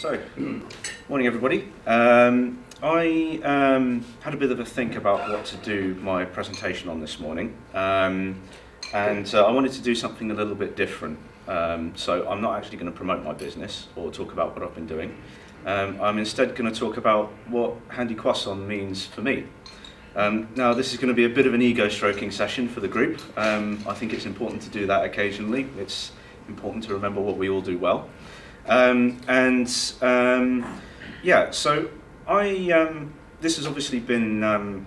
So, morning everybody. I had a bit of a think about what to do my presentation on this morning, and I wanted to do something a little bit different. So I'm not actually going to promote my business or talk about what I've been doing. I'm instead going to talk about what Handy Croissant means for me. Now this is going to be a bit of an ego stroking session for the group. I think it's important to do that occasionally. It's important to remember what we all do well. Yeah, so this has obviously been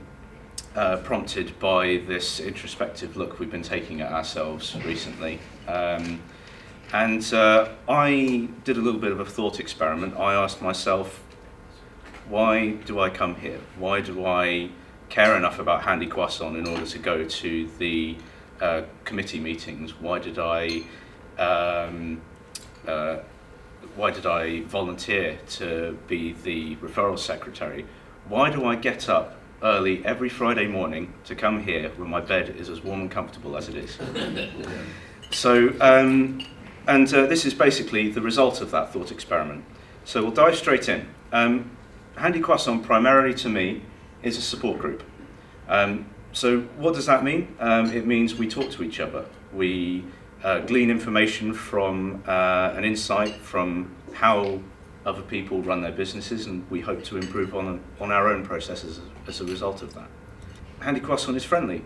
prompted by this introspective look we've been taking at ourselves recently. I did a little bit of a thought experiment. I asked myself, why do I come here? Why do I care enough about Handy Croissant in order to go to the committee meetings? Why did I volunteer to be the referral secretary? Why do I get up early every Friday morning to come here when my bed is as warm and comfortable as it is? So, this is basically the result of that thought experiment. So we'll dive straight in. Handy Croissant primarily to me is a support group. So what does that mean? It means we talk to each other. We glean information from an insight from how other people run their businesses, and we hope to improve on our own processes as a result of that. Handy Croissant is friendly.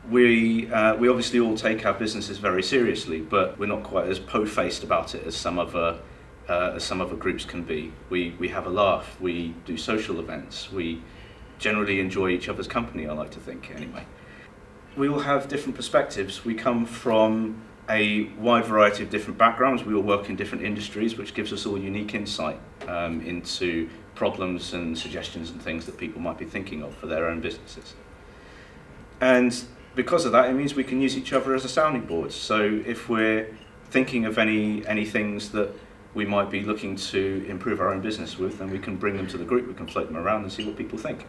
We obviously all take our businesses very seriously, but we're not quite as po-faced about it as some other groups can be. We have a laugh, we do social events, we generally enjoy each other's company, I like to think anyway. We all have different perspectives. We come from a wide variety of different backgrounds. We all work in different industries, which gives us all unique insight into problems and suggestions and things that people might be thinking of for their own businesses. And because of that, it means we can use each other as a sounding board. So if we're thinking of any things that we might be looking to improve our own business with, then we can bring them to the group, we can float them around and see what people think.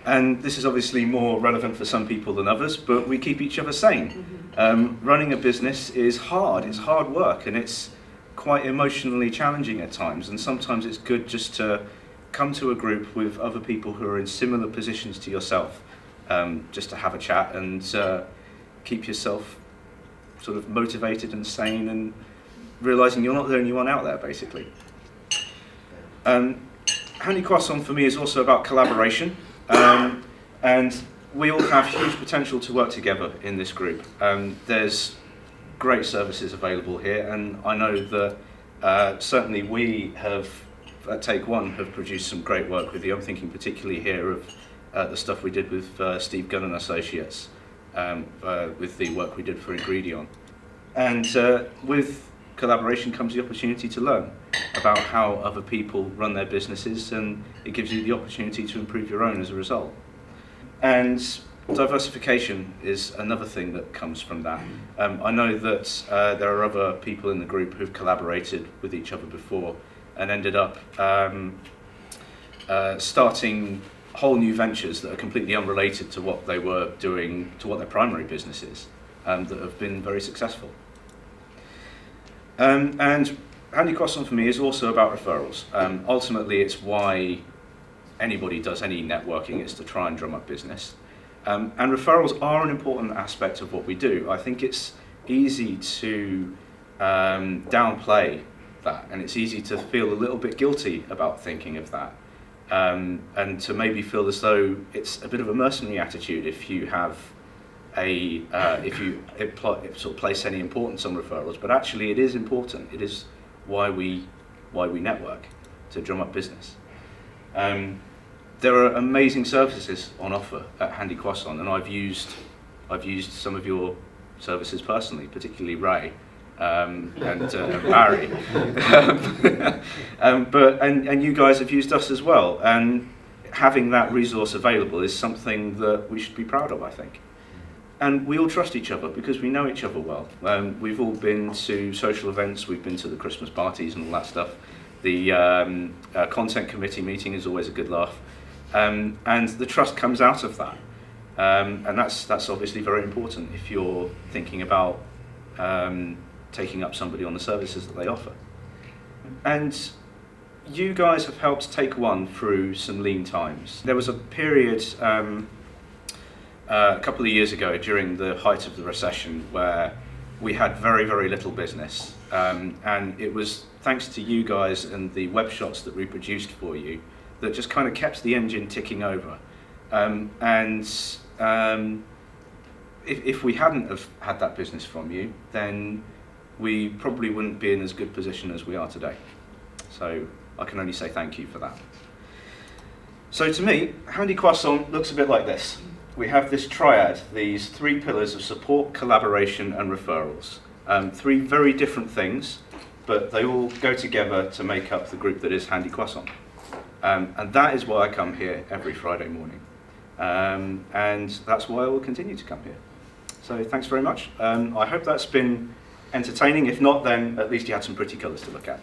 And this is obviously more relevant for some people than others, but we keep each other sane. Running a business is hard, it's hard work, and it's quite emotionally challenging at times, and sometimes it's good just to come to a group with other people who are in similar positions to yourself, just to have a chat and keep yourself sort of motivated and sane and realising you're not the only one out there, basically. Handy Croissant for me is also about collaboration. And we all have huge potential to work together in this group. There's great services available here, and I know that certainly we have, at Take One, have produced some great work with you. I'm thinking particularly here of the stuff we did with Steve Gunn and Associates, with the work we did for Ingredient. And with collaboration comes the opportunity to learn about how other people run their businesses, and it gives you the opportunity to improve your own as a result. And diversification is another thing that comes from that. I know that there are other people in the group who've collaborated with each other before and ended up starting whole new ventures that are completely unrelated to what they were doing, to what their primary business is, that have been very successful. And Handy Croissant for me is also about referrals. Ultimately, it's why anybody does any networking, is to try and drum up business. And referrals are an important aspect of what we do. I think it's easy to downplay that, and it's easy to feel a little bit guilty about thinking of that, and to maybe feel as though it's a bit of a mercenary attitude if you have if you sort of place any importance on referrals. But actually, it is important. It is why we network, to drum up business. There are amazing services on offer at Handy Croissant, and I've used some of your services personally, particularly Ray and Barry. But you guys have used us as well, and having that resource available is something that we should be proud of, I think. And we all trust each other because we know each other well. We've all been to social events, we've been to the Christmas parties and all that stuff. The content committee meeting is always a good laugh. And the trust comes out of that. And that's obviously very important if you're thinking about taking up somebody on the services that they offer. And you guys have helped Take One through some lean times. There was a period a couple of years ago during the height of the recession where we had very, very little business. And it was thanks to you guys and the web shots that we produced for you that just kind of kept the engine ticking over. If we hadn't have had that business from you, then we probably wouldn't be in as good position as we are today. So I can only say thank you for that. So to me, Handy Croissant looks a bit like this. We have this triad, these three pillars of support, collaboration and referrals. Three very different things, but they all go together to make up the group that is Handy Croissant. And that is why I come here every Friday morning. And that's why I will continue to come here. So thanks very much. I hope that's been entertaining. If not, then at least you had some pretty colours to look at.